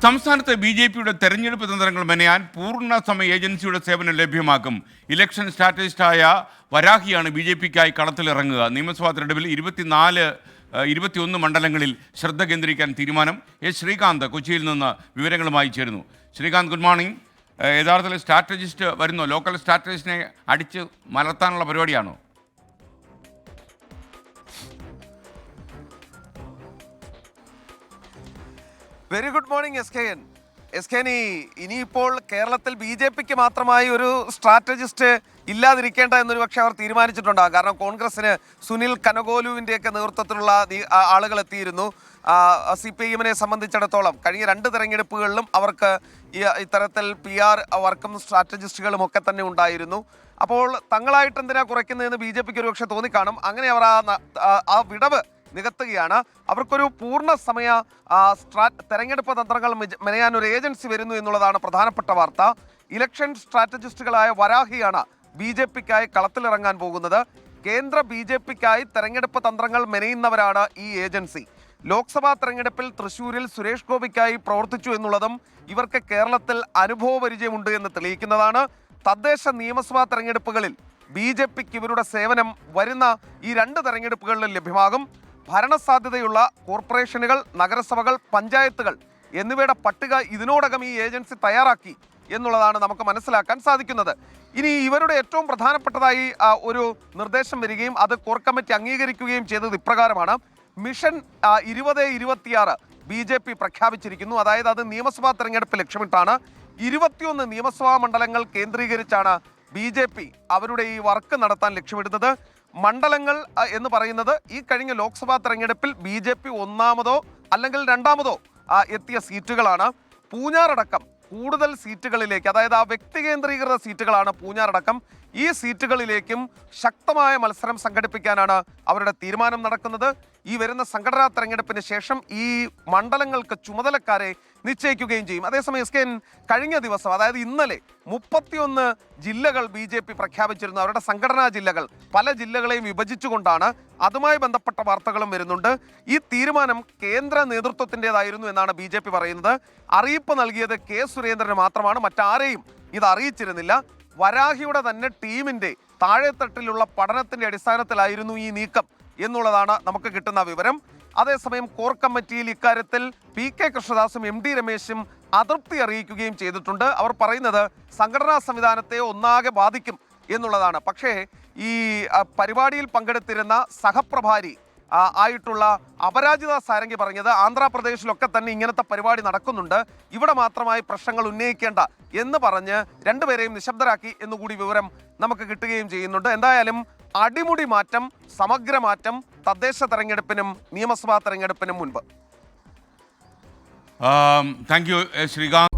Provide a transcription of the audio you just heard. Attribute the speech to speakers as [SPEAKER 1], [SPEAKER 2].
[SPEAKER 1] സംസ്ഥാനത്ത് ബി.ജെ.പിയുടെ തെരഞ്ഞെടുപ്പ് തന്ത്രങ്ങൾ മെനയാൻ പൂർണ്ണ സമയ ഏജൻസിയുടെ സേവനം ലഭ്യമാക്കും. ഇലക്ഷൻ സ്ട്രാറ്റജിസ്റ്റായ വരാഹിയാണ് ബി.ജെ.പിക്കായി കളത്തിലിറങ്ങുക. നിയമസഭാ തെരഞ്ഞെടുപ്പിൽ 21 മണ്ഡലങ്ങളിൽ ശ്രദ്ധ കേന്ദ്രീകരിക്കാൻ തീരുമാനം. എസ് ശ്രീകാന്ത് കൊച്ചിയിൽ നിന്ന് വിവരങ്ങളുമായി ചേരുന്നു. Sreekanth, good morning. യഥാർത്ഥത്തിൽ സ്ട്രാറ്റജിസ്റ്റ് വരുന്നോ? ലോക്കൽ സ്ട്രാറ്റജിസ്റ്റിനെ അടിച്ച് മലർത്താനുള്ള പരിപാടിയാണോ?
[SPEAKER 2] Very good morning S K ഇനിയിപ്പോൾ കേരളത്തിൽ ബി.ജെ.പിക്ക് മാത്രമായി ഒരു സ്ട്രാറ്റജിസ്റ്റ് ഇല്ലാതിരിക്കേണ്ട എന്നൊരു പക്ഷേ അവർ തീരുമാനിച്ചിട്ടുണ്ടാകും. കാരണം കോൺഗ്രസിന് സുനിൽ കനകോലുവിൻ്റെയൊക്കെ നേതൃത്വത്തിലുള്ള ആളുകൾ എത്തിയിരുന്നു. CPIM-നെ സംബന്ധിച്ചിടത്തോളം കഴിഞ്ഞ 2 തെരഞ്ഞെടുപ്പുകളിലും അവർക്ക് ഇത്തരത്തിൽ PR വർക്കും സ്ട്രാറ്റജിസ്റ്റുകളും ഒക്കെ തന്നെ ഉണ്ടായിരുന്നു. അപ്പോൾ തങ്ങളായിട്ട് എന്തിനാ കുറയ്ക്കുന്നതെന്ന് ബി.ജെ.പിക്ക് ഒരു പക്ഷേ തോന്നിക്കാണും. അങ്ങനെ അവർ ആ വിടവ് നികത്തുകയാണ്. അവർക്കൊരു പൂർണ്ണ സമയ തെരഞ്ഞെടുപ്പ് തന്ത്രങ്ങൾ മെനയാൻ ഒരു ഏജൻസി വരുന്നു എന്നുള്ളതാണ് പ്രധാനപ്പെട്ട വാർത്ത. ഇലക്ഷൻ സ്ട്രാറ്റജിസ്റ്റുകളായ വരാഹിയാണ് ബി.ജെ.പിക്കായി കളത്തിലിറങ്ങാൻ പോകുന്നത്. കേന്ദ്ര ബി.ജെ.പിക്കായി തെരഞ്ഞെടുപ്പ് തന്ത്രങ്ങൾ മെനയുന്നവരാണ് ഈ ഏജൻസി. ലോക്സഭാ തെരഞ്ഞെടുപ്പിൽ തൃശ്ശൂരിൽ സുരേഷ് ഗോപിക്കായി പ്രവർത്തിച്ചു എന്നുള്ളതും ഇവർക്ക് കേരളത്തിൽ അനുഭവ പരിചയമുണ്ട് എന്ന് തെളിയിക്കുന്നതാണ്. തദ്ദേശ നിയമസഭാ തെരഞ്ഞെടുപ്പുകളിൽ ബി.ജെ.പിക്ക് ഇവരുടെ സേവനം വരുന്ന ഈ 2 തെരഞ്ഞെടുപ്പുകളിലും ലഭ്യമാകും. ഭരണസാധ്യതയുള്ള കോർപ്പറേഷനുകൾ, നഗരസഭകൾ, പഞ്ചായത്തുകൾ എന്നിവയുടെ പട്ടിക ഇതിനോടകം ഈ ഏജൻസി തയ്യാറാക്കി എന്നുള്ളതാണ് നമുക്ക് മനസ്സിലാക്കാൻ സാധിക്കുന്നത്. ഇനി ഇവരുടെ ഏറ്റവും പ്രധാനപ്പെട്ടതായി ഒരു നിർദ്ദേശം വരികയും അത് കോർ കമ്മിറ്റി അംഗീകരിക്കുകയും ചെയ്തത് ഇപ്രകാരമാണ്. മിഷൻ 2026 ബി.ജെ.പി പ്രഖ്യാപിച്ചിരിക്കുന്നു. അതായത് അത് നിയമസഭാ തെരഞ്ഞെടുപ്പ് ലക്ഷ്യമിട്ടാണ്. 21 നിയമസഭാ മണ്ഡലങ്ങൾ കേന്ദ്രീകരിച്ചാണ് ബി.ജെ.പി അവരുടെ ഈ വർക്ക് നടത്താൻ ലക്ഷ്യമിടുന്നത്. മണ്ഡലങ്ങൾ എന്ന് പറയുന്നത് ഈ കഴിഞ്ഞ ലോക്സഭാ തെരഞ്ഞെടുപ്പിൽ ബി.ജെ.പി 1-മതോ അല്ലെങ്കിൽ 2-മതോ എത്തിയ സീറ്റുകളാണ്. പൂഞ്ഞാറടക്കം കൂടുതൽ സീറ്റുകളിലേക്ക്, അതായത് ആ വ്യക്തി കേന്ദ്രീകൃത സീറ്റുകളാണ് പൂഞ്ഞാറടക്കം. ഈ സീറ്റുകളിലേക്കും ശക്തമായ മത്സരം സംഘടിപ്പിക്കാനാണ് അവരുടെ തീരുമാനം നടക്കുന്നത്. ഈ വരുന്ന സംഘടനാ തെരഞ്ഞെടുപ്പിന് ശേഷം ഈ മണ്ഡലങ്ങൾക്ക് ചുമതലക്കാരെ നിശ്ചയിക്കുകയും ചെയ്യും. അതേസമയം കഴിഞ്ഞ ദിവസം, അതായത് ഇന്നലെ 31 ജില്ലകൾ ബി.ജെ.പി പ്രഖ്യാപിച്ചിരുന്നു. അവരുടെ സംഘടനാ ജില്ലകൾ പല ജില്ലകളെയും വിഭജിച്ചുകൊണ്ടാണ്. അതുമായി ബന്ധപ്പെട്ട വാർത്തകളും വരുന്നുണ്ട്. ഈ തീരുമാനം കേന്ദ്ര നേതൃത്വത്തിൻ്റെതായിരുന്നു എന്നാണ് ബി.ജെ.പി പറയുന്നത്. അറിയിപ്പ് നൽകിയത് കെ സുരേന്ദ്രന് മാത്രമാണ്, മറ്റാരെയും ഇത് അറിയിച്ചിരുന്നില്ല. വരാഹിയുടെ തന്നെ ടീമിൻ്റെ താഴെത്തട്ടിലുള്ള പഠനത്തിൻ്റെ അടിസ്ഥാനത്തിലായിരുന്നു ഈ നീക്കം എന്നുള്ളതാണ് നമുക്ക് കിട്ടുന്ന വിവരം. അതേസമയം കോർ കമ്മിറ്റിയിൽ ഇക്കാര്യത്തിൽ P.K. കൃഷ്ണദാസും M.D. രമേശും അതൃപ്തി അറിയിക്കുകയും ചെയ്തിട്ടുണ്ട്. അവർ പറയുന്നത് സംഘടനാ സംവിധാനത്തെ ഒന്നാകെ ബാധിക്കും എന്നുള്ളതാണ്. പക്ഷേ ഈ പരിപാടിയിൽ പങ്കെടുത്തിരുന്ന സഹപ്രഭാരി ആയിട്ടുള്ള അപരാജിത സാരംഗി പറഞ്ഞത് ആന്ധ്രാപ്രദേശിലൊക്കെ തന്നെ ഇങ്ങനത്തെ പരിപാടി നടക്കുന്നുണ്ട്, ഇവിടെ മാത്രമായി പ്രശ്നങ്ങൾ ഉന്നയിക്കേണ്ട എന്ന് പറഞ്ഞ് 2 പേരെയും നിശബ്ദരാക്കി എന്നുകൂടി വിവരം നമുക്ക് കിട്ടുകയും ചെയ്യുന്നുണ്ട്. എന്തായാലും അടിമുടി മാറ്റം, സമഗ്ര മാറ്റം തദ്ദേശ തെരഞ്ഞെടുപ്പിനും നിയമസഭാ തെരഞ്ഞെടുപ്പിനും മുൻപ്.
[SPEAKER 1] Thank you Srikanth.